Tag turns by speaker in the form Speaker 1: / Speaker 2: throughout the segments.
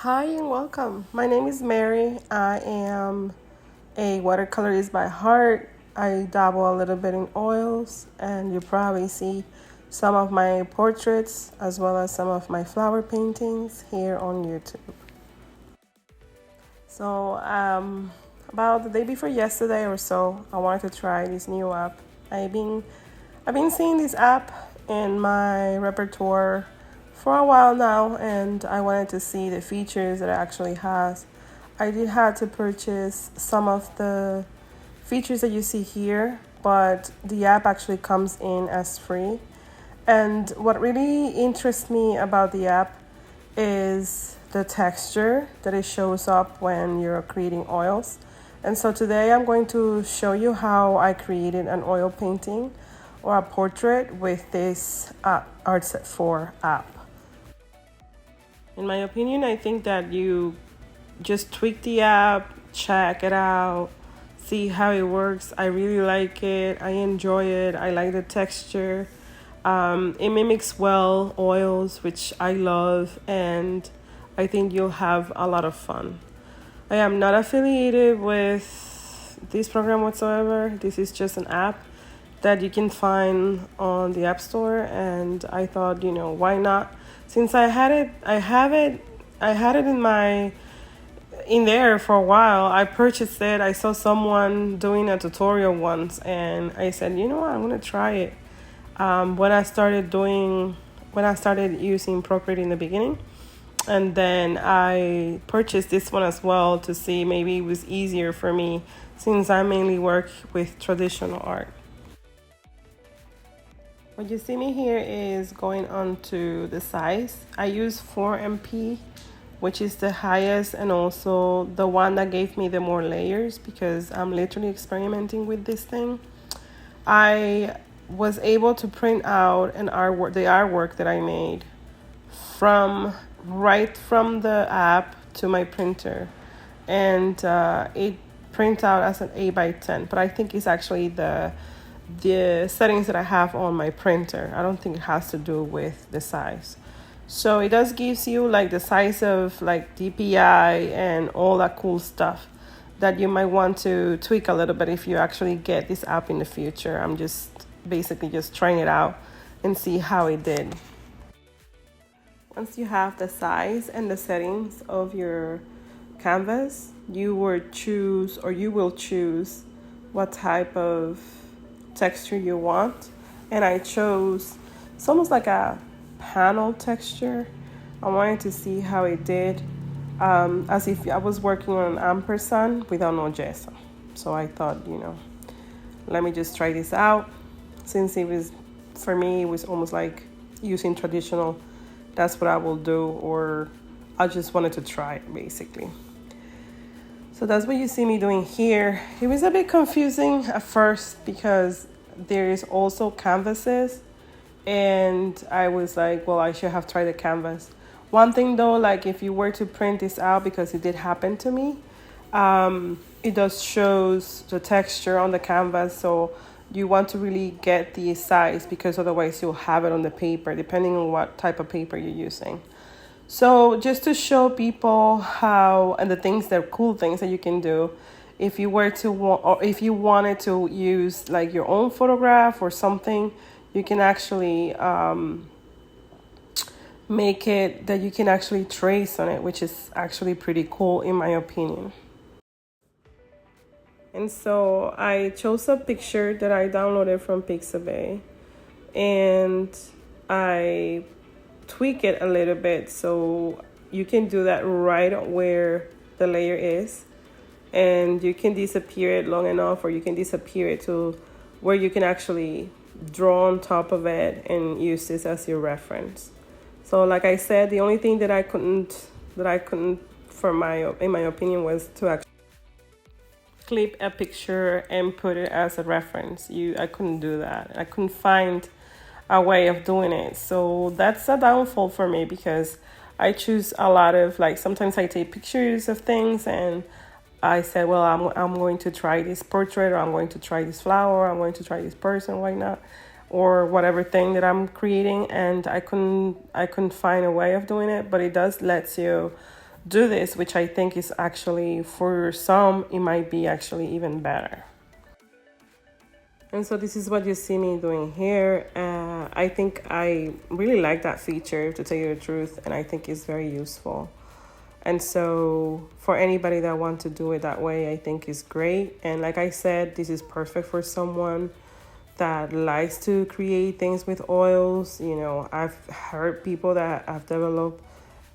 Speaker 1: Hi and welcome. My name is Mary. I am a watercolorist by heart. I dabble a little bit in oils, and you probably see some of my portraits as well as some of my flower paintings here on YouTube. So, about the day before yesterday or so, I wanted to try this new app. I've been seeing this app in my repertoire for a while now, and I wanted to see the features that it actually has. I did have to purchase some of the features that you see here, but the app actually comes in as free. And what really interests me about the app is the texture that it shows up when you're creating oils. And so today I'm going to show you how I created an oil painting or a portrait with this Artset4 app. In my opinion, I think that you just tweak the app, check it out, see how it works. I really like it. I enjoy it. I like the texture. It mimics well oils, which I love, and I think you'll have a lot of fun. I am not affiliated with this program whatsoever. This is just an app that you can find on the App Store, and I thought, why not? Since I had it in there for a while. I purchased it. I saw someone doing a tutorial once, and I said, you know what, I'm gonna try it. When I started using Procreate in the beginning, and then I purchased this one as well to see maybe it was easier for me since I mainly work with traditional art. What you see me here is going on to the size. I use 4MP, which is the highest and also the one that gave me the more layers because I'm literally experimenting with this thing. I was able to print out the artwork that I made right from the app to my printer, and it prints out as an 8x10. But I think it's actually the settings that I have on my printer. I don't think it has to do with the size. So it does gives you like the size of like DPI and all that cool stuff that you might want to tweak a little bit if you actually get this app in the future. I'm just basically just trying it out and see how it did. Once you have the size and the settings of your canvas, you will choose what type of texture you want. And I chose, it's almost like a panel texture. I wanted to see how it did, as if I was working on an ampersand without no gesso. So I thought, let me just try this out. Since for me, it was almost like using traditional. That's what I will do, or I just wanted to try it basically. So that's what you see me doing here. It was a bit confusing at first because there is also canvases, and I was like, well, I should have tried the canvas. One thing though, like if you were to print this out, because it did happen to me, it does shows the texture on the canvas. So you want to really get the size because otherwise you'll have it on the paper, depending on what type of paper you're using. So just to show people how, and the things that cool things that you can do, if you were to or if you wanted to use like your own photograph or something, you can actually make it that you can actually trace on it, which is actually pretty cool in my opinion. And so I chose a picture that I downloaded from Pixabay, and I tweak it a little bit so you can do that right where the layer is, and you can disappear it long enough, or you can disappear it to where you can actually draw on top of it and use this as your reference. So like I said, the only thing that I couldn't in my opinion was to actually clip a picture and put it as a reference. I couldn't do that. I couldn't find a way of doing it. So that's a downfall for me because I choose a lot of, like, sometimes I take pictures of things and I said, well, I'm going to try this portrait, or I'm going to try this flower, I'm going to try this person, why not? Or whatever thing that I'm creating, and I couldn't find a way of doing it, but it does lets you do this, which I think is actually, for some, it might be actually even better. And so this is what you see me doing here. I think I really like that feature, to tell you the truth, and I think it's very useful. And so for anybody that wants to do it that way, I think is great. And like I said, this is perfect for someone that likes to create things with oils. You know, I've heard people that have developed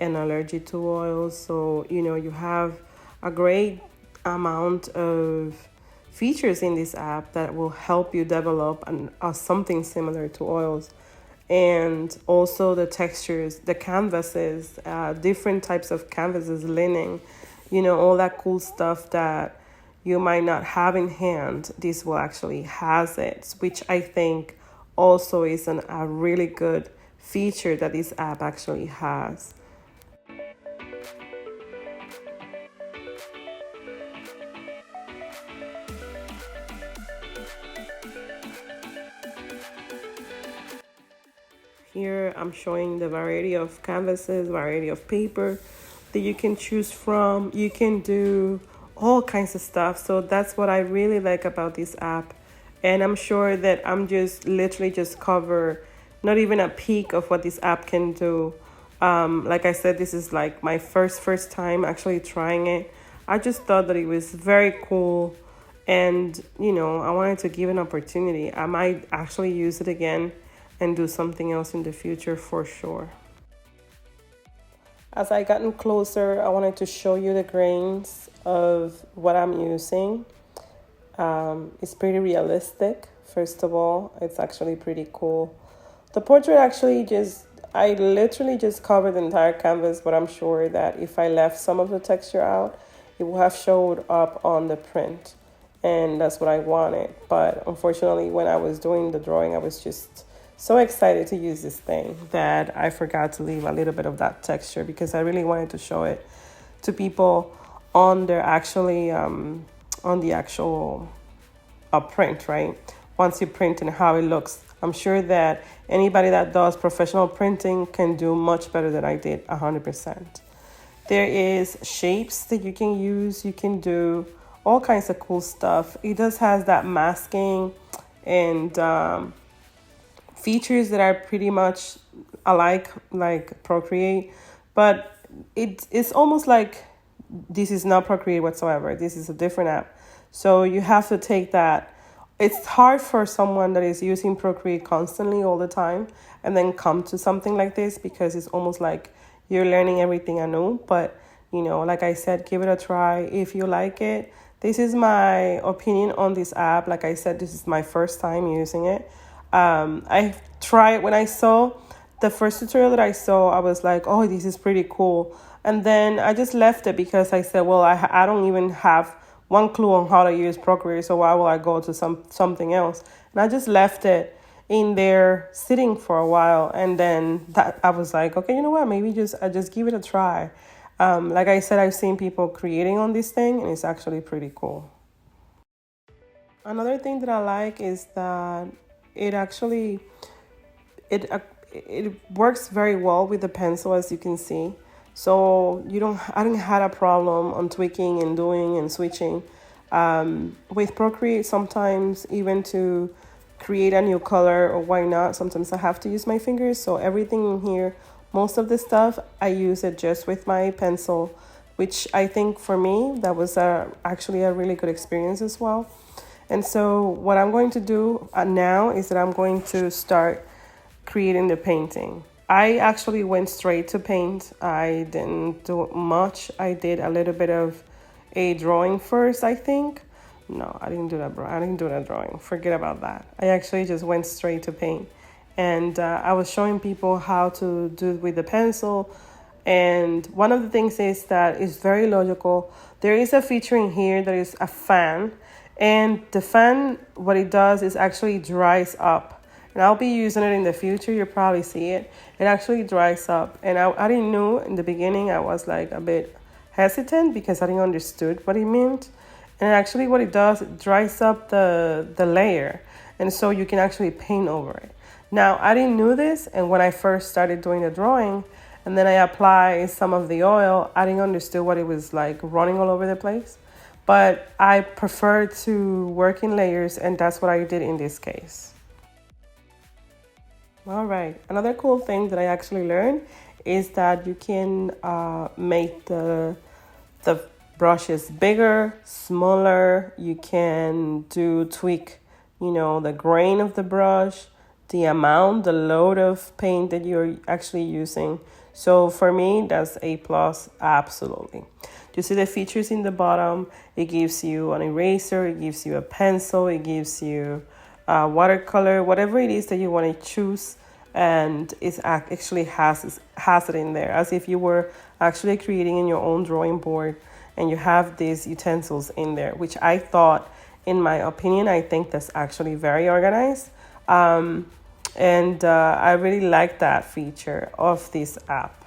Speaker 1: an allergy to oils. So, you know, you have a great amount of features in this app that will help you develop something similar to oils. And also the textures, the canvases, different types of canvases, linen, you know, all that cool stuff that you might not have in hand. This will actually has it, which I think also is a really good feature that this app actually has. Here I'm showing the variety of canvases, variety of paper that you can choose from. You can do all kinds of stuff. So that's what I really like about this app. And I'm sure that I'm just literally just cover not even a peek of what this app can do. Like I said, this is like my first time actually trying it. I just thought that it was very cool. And, you know, I wanted to give an opportunity. I might actually use it again and do something else in the future for sure. As I gotten closer, I wanted to show you the grains of what I'm using. It's pretty realistic. First of all, it's actually pretty cool. The portrait actually I literally just covered the entire canvas, but I'm sure that if I left some of the texture out, it would have showed up on the print. And that's what I wanted. But unfortunately, when I was doing the drawing, I was just so excited to use this thing that I forgot to leave a little bit of that texture, because I really wanted to show it to people on their actually on the actual print, right? Once you print and how it looks. I'm sure that anybody that does professional printing can do much better than I did, 100%. There is shapes that you can use. You can do all kinds of cool stuff. It just has that masking and features that are pretty much alike, like Procreate, but it's almost like this is not Procreate whatsoever. This is a different app. So you have to take that. It's hard for someone that is using Procreate constantly all the time and then come to something like this, because it's almost like you're learning everything anew. But, you know, like I said, give it a try if you like it. This is my opinion on this app. Like I said, this is my first time using it. I tried when I saw the first tutorial that I saw, I was like, oh, this is pretty cool. And then I just left it because I said, well, I don't even have one clue on how to use Procreate, so why will I go to something else? And I just left it in there sitting for a while. And then I was like, okay, you know what? Maybe I just give it a try. Like I said, I've seen people creating on this thing, and it's actually pretty cool. Another thing that I like is that it actually it works very well with the pencil, as you can see. So I didn't have a problem on tweaking and doing and switching. With Procreate, sometimes even to create a new color, or why not, sometimes I have to use my fingers. So everything in here, most of the stuff, I use it just with my pencil, which I think for me, that was actually a really good experience as well. And so what I'm going to do now is that I'm going to start creating the painting. I actually went straight to paint. I didn't do much. I did a little bit of a drawing first, I think. No, I didn't do that. I didn't do that drawing. Forget about that. I actually just went straight to paint. And I was showing people how to do it with the pencil. And one of the things is that it's very logical. There is a feature in here that is a fan. And the fan, what it does is actually dries up. And I'll be using it in the future. You'll probably see it. It actually dries up. And I didn't know in the beginning. I was like a bit hesitant because I didn't understood what it meant. And actually what it does, it dries up the layer. And so you can actually paint over it. Now, I didn't know this. And when I first started doing the drawing, and then I apply some of the oil, I didn't understand what it was like running all over the place. But I prefer to work in layers, and that's what I did in this case. All right, another cool thing that I actually learned is that you can make the brushes bigger, smaller. You can tweak, the grain of the brush, the amount, the load of paint that you're actually using. So for me, that's a plus, absolutely. You see the features in the bottom. It gives you an eraser, it gives you a pencil, it gives you watercolor, whatever it is that you want to choose, and it actually has it in there, as if you were actually creating in your own drawing board, and you have these utensils in there, which I thought, in my opinion, I think that's actually very organized. And I really like that feature of this app.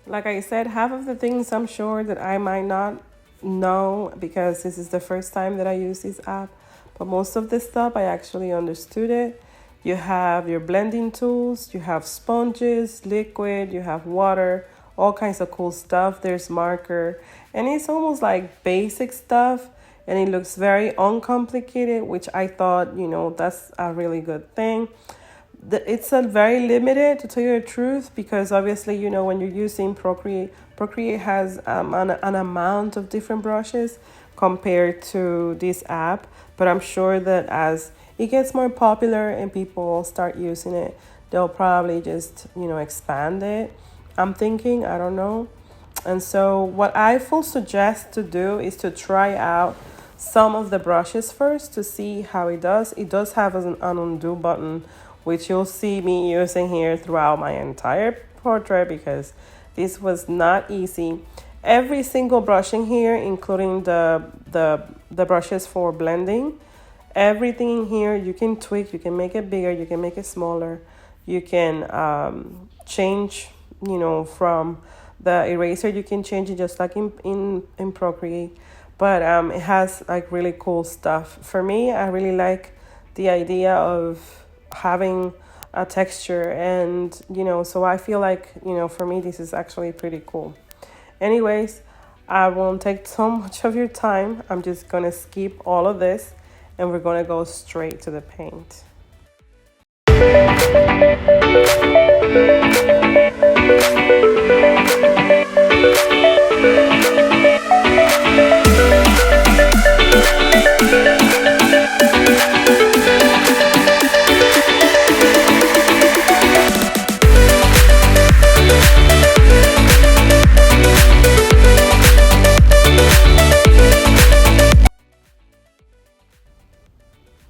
Speaker 1: Like I said, half of the things I'm sure that I might not know because this is the first time that I use this app, but most of the stuff I actually understood it. You have your blending tools, you have sponges, liquid, you have water, all kinds of cool stuff. There's marker, and it's almost like basic stuff, and it looks very uncomplicated, which I thought, that's a really good thing. It's a very limited, to tell you the truth, because obviously, when you're using Procreate has an amount of different brushes compared to this app. But I'm sure that as it gets more popular and people start using it, they'll probably just, expand it. I'm thinking, I don't know. And so what I full suggest to do is to try out some of the brushes first to see how it does. It does have an undo button, which you'll see me using here throughout my entire portrait, because this was not easy. Every single brushing here, including the brushes for blending, everything in here you can tweak. You can make it bigger, you can make it smaller, you can change, from the eraser, you can change it just like in Procreate. But it has like really cool stuff. For me, I really like the idea of having a texture, and so I feel like, for me, this is actually pretty cool. Anyways, I won't take so much of your time. I'm just gonna skip all of this, and we're gonna go straight to the paint.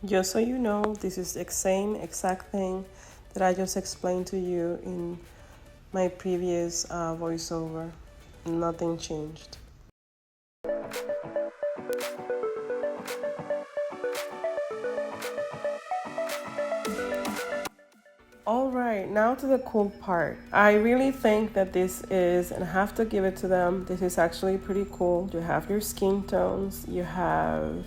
Speaker 1: Just so you know, this is the same exact thing that I just explained to you in my previous voiceover. Nothing changed. All right, now to the cool part. I really think that this is, and I have to give it to them, this is actually pretty cool. You have your skin tones, you have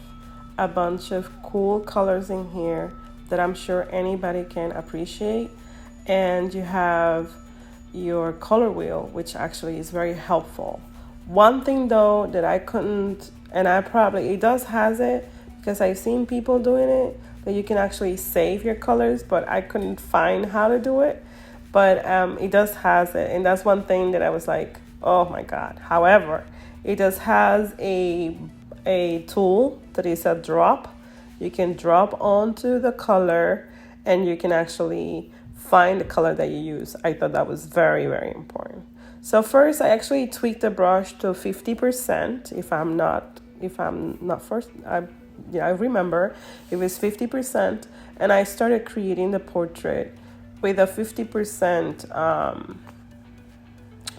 Speaker 1: a bunch of cool colors in here that I'm sure anybody can appreciate, and you have your color wheel, which actually is very helpful. One thing though that I couldn't, and it does has it, because I've seen people doing it, that you can actually save your colors, but I couldn't find how to do it. But it does has it, and that's one thing that I was like, oh my god. However, it does has a tool that is a drop. You can drop onto the color, and you can actually find the color that you use. I thought that was very, very important. So first, I actually tweaked the brush to 50%. If I'm not first, I remember it was 50%, and I started creating the portrait with a 50%,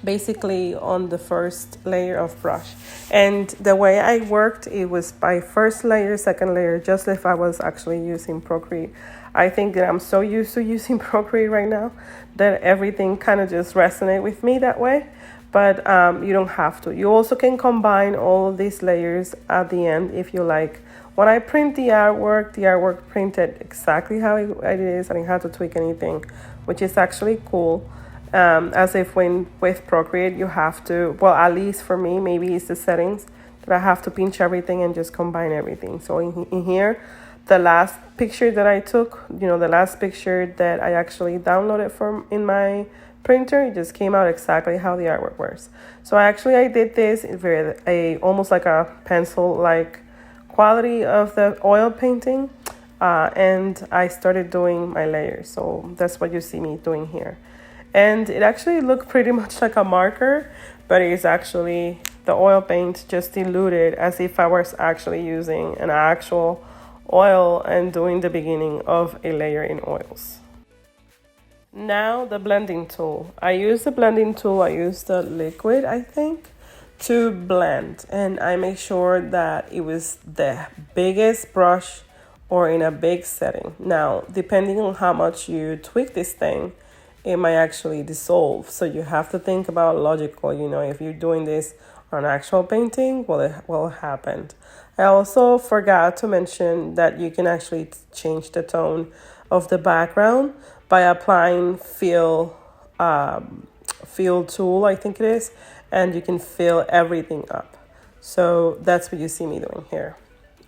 Speaker 1: basically on the first layer of brush. And the way I worked, it was by first layer, second layer, just if I was actually using Procreate. I think that I'm so used to using Procreate right now that everything kind of just resonates with me that way. But you don't have to. You also can combine all of these layers at the end if you like. When I print the artwork printed exactly how it is. I didn't have to tweak anything, which is actually cool. As if when with Procreate you have to, well, at least for me, maybe it's the settings that I have to pinch everything and just combine everything. So in here, the last picture that I took, the last picture that I actually downloaded from in my printer, it just came out exactly how the artwork works. So I did this in almost like a pencil like quality of the oil painting, and I started doing my layers. So that's what you see me doing here. And it actually looked pretty much like a marker, but it's actually the oil paint just diluted as if I was actually using an actual oil and doing the beginning of a layer in oils. Now the blending tool. I use the blending tool, I use the liquid, I think, to blend. And I make sure that it was the biggest brush or in a big setting. Now, depending on how much you tweak this thing, it might actually dissolve. So you have to think about logical, if you're doing this on actual painting, well, it will happen. I also forgot to mention that you can actually change the tone of the background by applying fill tool, I think it is, and you can fill everything up. So that's what you see me doing here.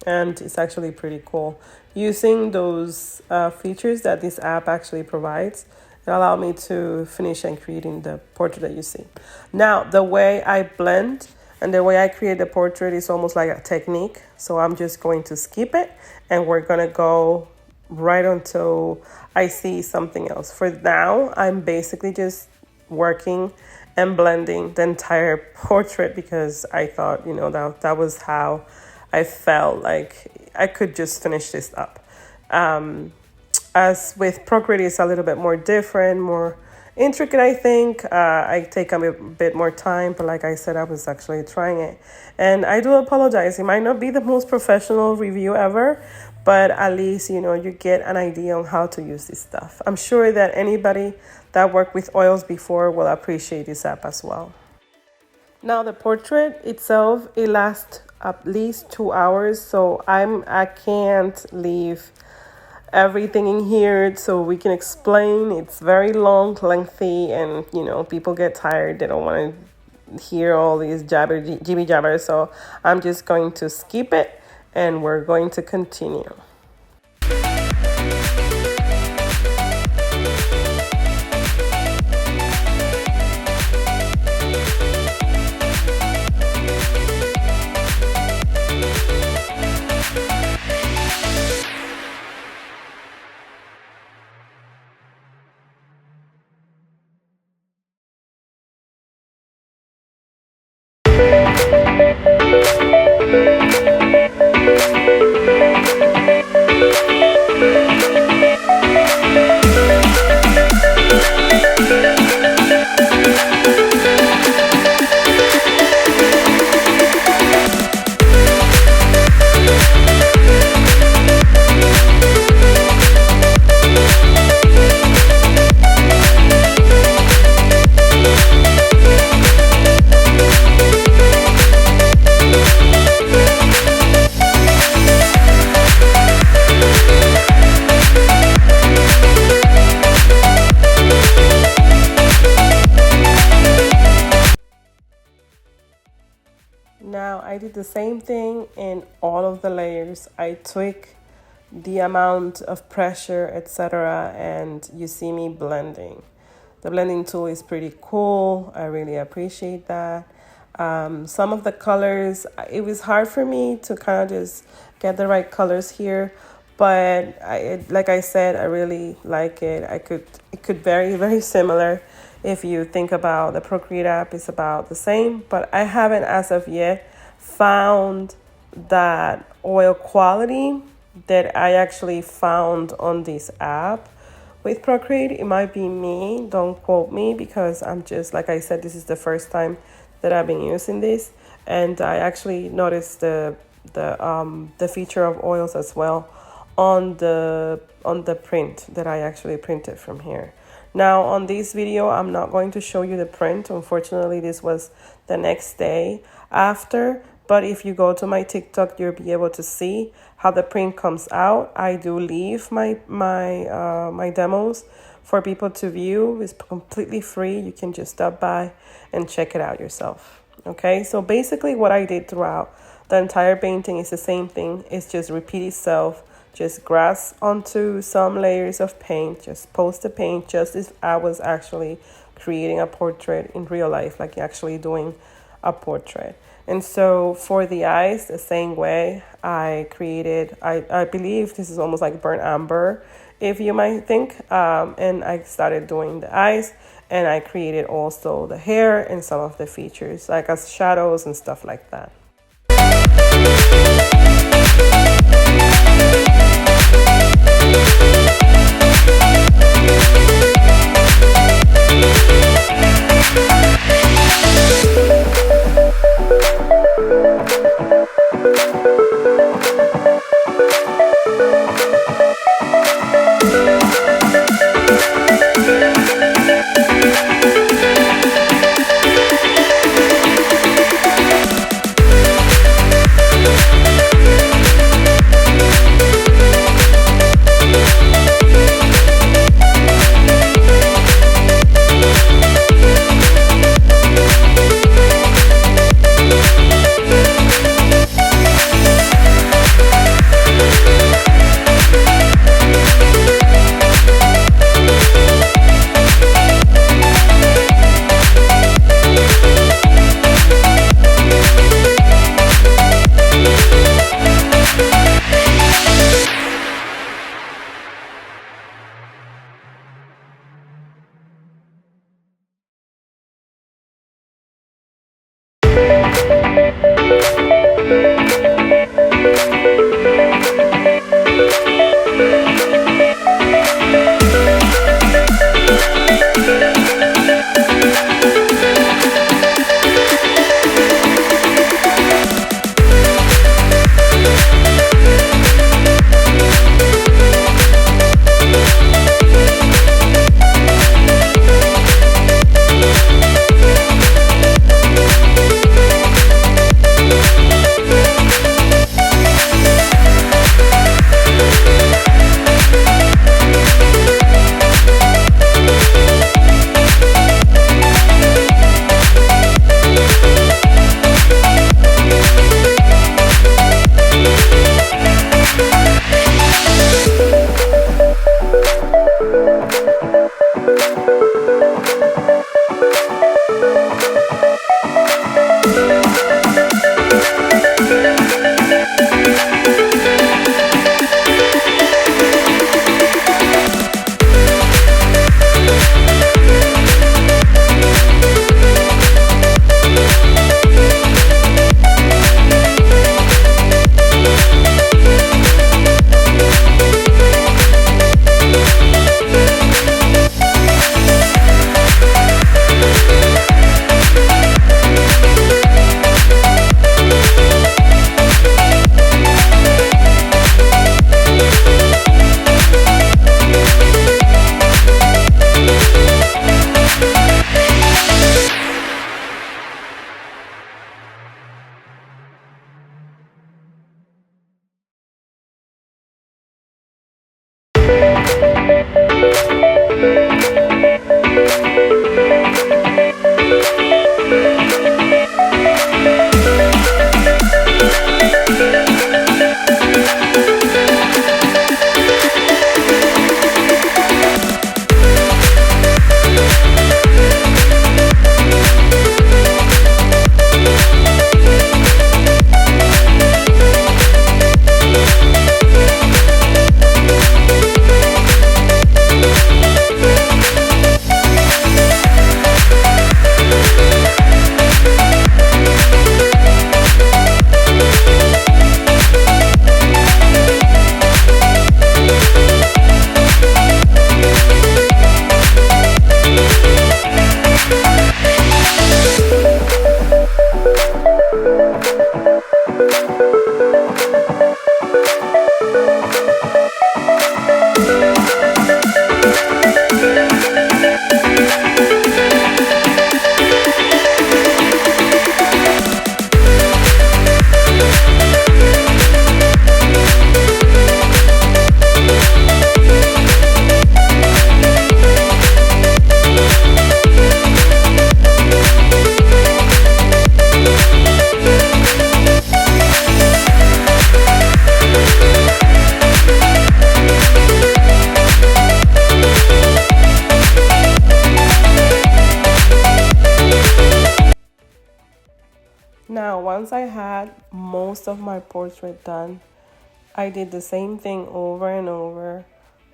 Speaker 1: And it's actually pretty cool. Using those features that this app actually provides, it allowed me to finish and creating the portrait that you see. Now, the way I blend and the way I create the portrait is almost like a technique. So I'm just going to skip it and we're gonna go right until I see something else. For now, I'm basically just working and blending the entire portrait because I thought, that was how I felt like I could just finish this up. As with Procreate, it's a little bit more different, more intricate, I think. I take a bit more time, but like I said, I was actually trying it. And I do apologize. It might not be the most professional review ever, but at least, you get an idea on how to use this stuff. I'm sure that anybody that worked with oils before will appreciate this app as well. Now, the portrait itself, it lasts at least 2 hours, so I can't leave everything in here so we can explain. It's very long, lengthy, and people get tired. They don't want to hear all these jibby jabber, so I'm just going to skip it and we're going to continue. Now I did the same thing in all of the layers. I tweak the amount of pressure, etc., and you see me blending. The blending tool is pretty cool. I really appreciate that. Some of the colors, it was hard for me to kind of just get the right colors here, but like I said, I really like it. It could vary very similar. If you think about the Procreate app, it's about the same, but I haven't as of yet found that oil quality that I actually found on this app with Procreate. It might be me, don't quote me, because I'm just, like I said, this is the first time that I've been using this, and I actually noticed the feature of oils as well on the print that I actually printed from here. Now on this video, I'm not going to show you the print. Unfortunately, this was the next day after, but if you go to my TikTok, you'll be able to see how the print comes out. I do leave my demos for people to view. It's completely free. You can just stop by and check it out yourself. Okay, so basically what I did throughout the entire painting is the same thing. It's just repeat itself. Just grasp onto some layers of paint. Just post the paint just as I was actually creating a portrait in real life, like actually doing a portrait. And so for the eyes, the same way, I created, I believe this is almost like burnt amber, if you might think. And I started doing the eyes, and I created also the hair and some of the features, like as shadows and stuff like that. Now, once I had most of my portrait done, I did the same thing over and over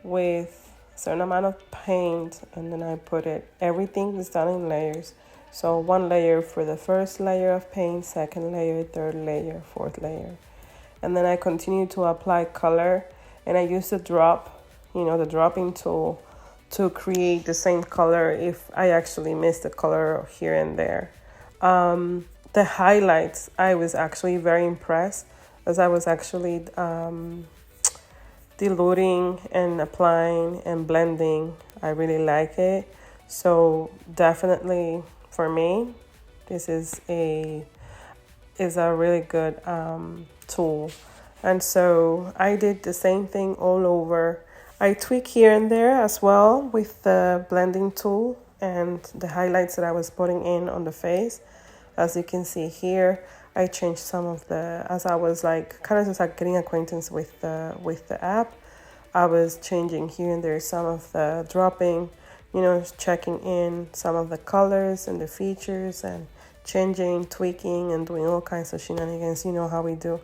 Speaker 1: with a certain amount of paint, and then I put everything is done in layers. So one layer for the first layer of paint, second layer, third layer, fourth layer. And then I continue to apply color, and I use the the dropping tool to create the same color if I actually miss the color here and there. The highlights, I was actually very impressed as I was actually diluting and applying and blending. I really like it. So definitely for me, this is a really good tool. And so I did the same thing all over. I tweak here and there as well with the blending tool and the highlights that I was putting in on the face. As you can see here, I changed some of as I was like kind of just like getting acquaintance with the app. I was changing here and there some of the dropping, checking in some of the colors and the features and changing, tweaking, and doing all kinds of shenanigans. You know how we do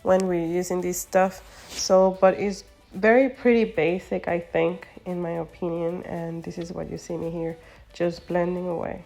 Speaker 1: when we're using this stuff. So, but it's very pretty basic, I think, in my opinion. And this is what you see me here, just blending away.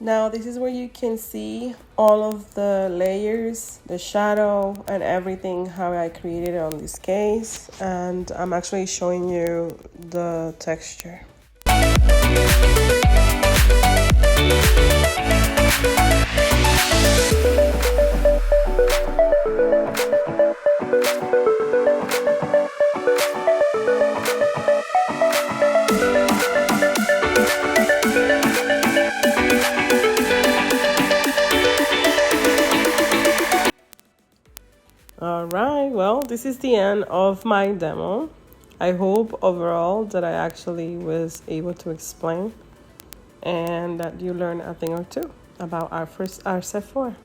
Speaker 1: Now this is where you can see all of the layers, the shadow and everything, how I created it on this case. And I'm actually showing you the texture. All right, well, this is the end of my demo. I hope overall that I actually was able to explain and that you learned a thing or two about our first Artset4.